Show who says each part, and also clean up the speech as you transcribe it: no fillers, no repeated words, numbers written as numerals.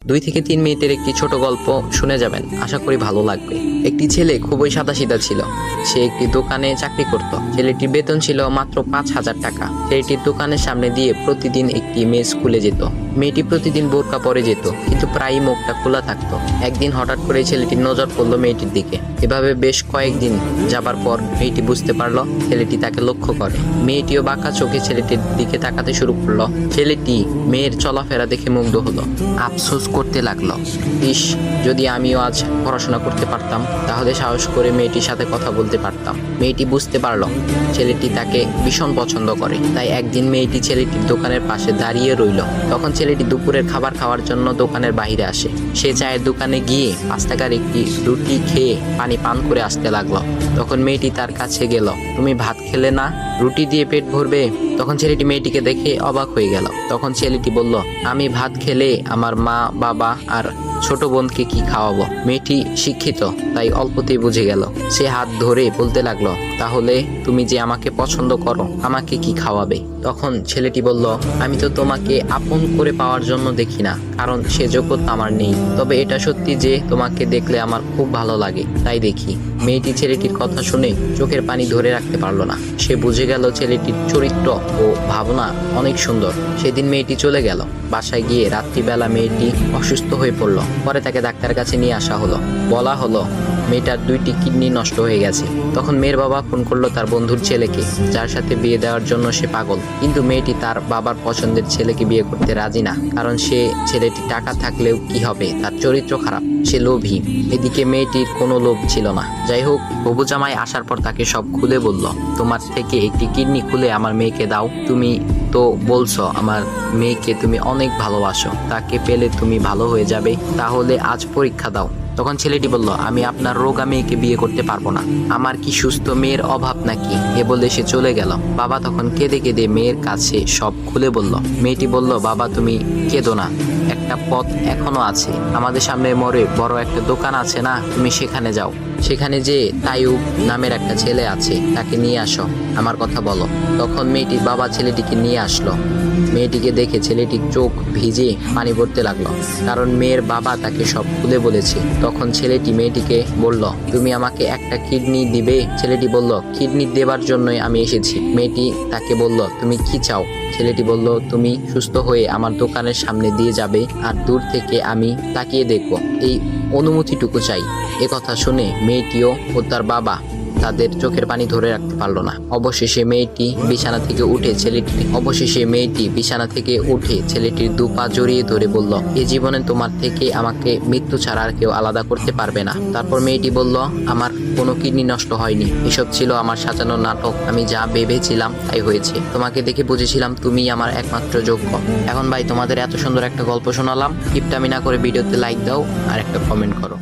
Speaker 1: 2 থেকে 3 মিনিটের একটি ছোট গল্প শুনে যাবেন, আশা করি ভালো লাগবে। একটি ছেলে খুবই সাদাসিধা ছিল। সে একটি দোকানে চাকরি করত। ছেলেটির বেতন ছিল মাত্র 5,000 টাকা। ছেলেটির দোকানের সামনে দিয়ে প্রতিদিন একটি মেয়ে স্কুলে যেত। মেয়েটি প্রতিদিন বোরকা পরে যেত, কিন্তু প্রায়ই মুখটা খোলা থাকতো। একদিন হঠাৎ করে ছেলেটির নজর পড়লো মেয়েটির দিকে। এভাবে বেশ কয়েকদিন যাবার পর মেয়েটি বুঝতে পারলো ছেলেটি তাকে লক্ষ্য করে। মেয়েটিও বাঁকা চোখে ছেলেটির দিকে তাকাতে শুরু করলো। ছেলেটি মেয়ের চলাফেরা দেখে মুগ্ধ হলো। আফসোস করতে লাগলো, ইস, যদি আমিও আজ পড়াশোনা করতে পারতাম, তাহলে সাহস করে মেয়েটির সাথে কথা বলতে পারতাম। মেয়েটি বুঝতে পারলো ছেলেটি তাকে ভীষণ পছন্দ করে। তাই একদিন মেয়েটি ছেলেটির দোকানের পাশে দাঁড়িয়ে রইল। তখন ছেলেটি দুপুরের খাবার খাওয়ার জন্য দোকানের বাইরে আসে। সে চায়ের দোকানে গিয়ে 5 টাকার একটি রুটি খেয়ে পানি পান করে আসতে লাগলো। তখন মেয়েটি তার কাছে গেল। তুমি ভাত খেলে না, রুটি দিয়ে পেট ভরবে? তখন ছেলেটি মেয়েটিকে দেখে অবাক হয়ে গেল। তখন ছেলেটি বলল, আমি ভাত খেলে আমার মা, বাবা আর ছোট বোনকে কি খাওয়াবো? মেয়েটি শিক্ষিত, তাই অল্পতেই বুঝে গেল। সে হাত ধরে বলতে লাগলো, তাহলে তুমি যে আমাকে পছন্দ করো, আমাকে কি খাওয়াবে? তখন ছেলেটি বলল, আমি তো তোমাকে আপন করে পাওয়ার জন্য দেখি না, কারণ সে যোগ্যতা আমার নেই। তবে এটা সত্যি যে তোমাকে দেখলে আমার খুব ভালো লাগে, তাই দেখি। মেয়েটি ছেলেটির কথা শুনে চোখের পানি ধরে রাখতে পারলো না। সে বুঝে গেল ছেলেটির চরিত্র ও ভাবনা অনেক সুন্দর। সেদিন মেয়েটি চলে গেল। বাসায় গিয়ে রাত্রিবেলা মেয়েটি অসুস্থ হয়ে পড়ল। পরে তাকে ডাক্তারের কাছে নিয়ে আসা হলো। বলা হলো মেয়েটার 2টি কিডনি নষ্ট হয়ে গেছে। তখন মেয়ের বাবা ফোন করলো তার বন্ধুর ছেলেকে, যার সাথে বিয়ে দেওয়ার জন্য সে পাগল। কিন্তু মেয়েটি তার বাবার পছন্দের ছেলেকে বিয়ে করতে রাজি না, কারণ সে ছেলেটি টাকা থাকলেও কি হবে, তার চরিত্র খারাপ, সে লোভী। এদিকে মেয়েটির কোনো লোভ ছিল না। যাই হোক, হবু জামাই আসার পর তাকে সব খুলে বলল, তোমার থেকে একটি কিডনি খুলে আমার মেয়েকে দাও। তুমি তো বলছো আমার মেয়েকে তুমি অনেক ভালোবাসো, তাকে পেলে তুমি ভালো হয়ে যাবে, তাহলে আজ পরীক্ষা দাও। তখন ছেলেটি বলল, আমি আপনার রোগা মেয়েকে বিয়ে করতে পারবো না, আমার কি সুস্থ মেয়ের অভাব নাকি? এ বলে সে চলে গেল। বাবা তখন কেঁদে কেঁদে মেয়ের কাছে সব খুলে বলল। মেয়েটি বলল, বাবা তুমি কেঁদো না, একটা পথ এখনো আছে, আমাদের সামনে মোড়ে বড় একটা দোকান আছে না, তুমি সেখানে যাও। সেখানে যে তাইয়ুব নামের একটা ছেলে আছে, তাকে নিয়ে আসো, আমার কথা বলো। তখন মেয়েটির বাবা ছেলেটিকে নিয়ে আসলো। মেয়েটিকে দেখে ছেলেটির চোখ ভিজে পানি পড়তে লাগলো, কারণ মেয়ের বাবা তাকে সব খুলে বলেছে। তখন ছেলেটি মেয়েটিকে বলল, তুমি আমাকে একটা কিডনি দিবে? ছেলেটি বলল, কিডনি দেবার জন্যই আমি এসেছি। মেয়েটি তাকে বলল, তুমি কি চাও? ছেলেটি বলল, তুমি সুস্থ হয়ে আমার দোকানের সামনে দিয়ে যাবে, আর দূর থেকে আমি তাকিয়ে দেখবো, এই অনুমতিটুকু চাই। এ কথা শুনে মেয়েটিও ও তার বাবা তাদের চোখের পানি ধরে রাখতে পারলো না। অবশেষে মেয়েটি বিছানা থেকে উঠে ছেলেটির 2 পা জড়িয়ে ধরে বলল, এ জীবনে তোমার থেকে আমাকে মৃত্যু ছাড়া আর কেউ আলাদা করতে পারবে না। তারপর মেয়েটি বলল, আমার কোনো কিডনি নষ্ট হয়নি, এসব ছিল আমার সাজানো নাটক, আমি যা ভেবেছিলাম তাই হয়েছে। তোমাকে দেখে বুঝেছিলাম তুমি আমার একমাত্র যোগ্য। এখন ভাই, তোমাদের এত সুন্দর একটা গল্প শোনালাম, কিপটামি না করে ভিডিওতে লাইক দাও আর একটা কমেন্ট করো।